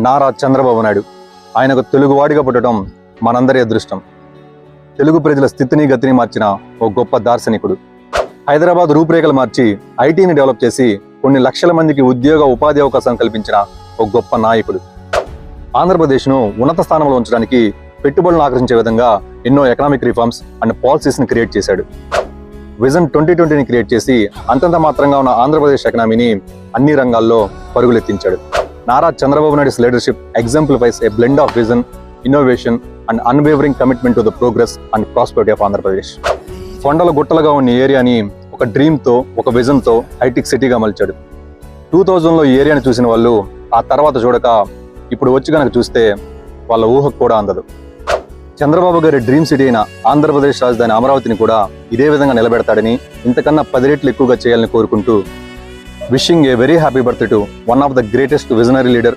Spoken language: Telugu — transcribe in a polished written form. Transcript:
నారా చంద్రబాబు నాయుడు. ఆయనకు తెలుగువాడిగా పుట్టడం మనందరి అదృష్టం. తెలుగు ప్రజల స్థితిని గతిని మార్చిన ఓ గొప్ప దార్శనికుడు. హైదరాబాద్ రూపురేఖలు మార్చి ఐటీని డెవలప్ చేసి కొన్ని లక్షల మందికి ఉద్యోగ ఉపాధి అవకాశం కల్పించిన ఓ గొప్ప నాయకుడు. ఆంధ్రప్రదేశ్ను ఉన్నత స్థానంలో ఉంచడానికి పెట్టుబడులను ఆకర్షించే విధంగా ఎన్నో ఎకనామిక్ రిఫార్మ్స్ అండ్ పాలసీస్ని క్రియేట్ చేశాడు. విజన్ 2020ని క్రియేట్ చేసి అంతంత మాత్రంగా ఉన్న ఆంధ్రప్రదేశ్ ఎకనామీని అన్ని రంగాల్లో పరుగులెత్తించాడు. Nara Chandrababu Naidu's leadership exemplifies a blend of vision, innovation and unwavering commitment to the progress and prosperity of Andhra Pradesh. కొండల గుట్టలుగా ఉన్న ఏరియాని ఒక డ్రీమ్తో, ఒక విజన్తో హైటెక్ సిటీగా మలిచాడు. 2000లో ఈ ఏరియాని చూసిన వాళ్ళు ఆ తర్వాత చూడక ఇప్పుడు వచ్చి కనుక చూస్తే వాళ్ళ ఊహకు కూడా అందదు. చంద్రబాబు గారి డ్రీమ్ సిటీ అయిన ఆంధ్రప్రదేశ్ రాజధాని అమరావతిని కూడా ఇదే విధంగా నిలబెడతాడని, ఇంతకన్నా 10 రెట్లు ఎక్కువగా చేయాలని కోరుకుంటూ wishing a very happy birthday to one of the greatest visionary leader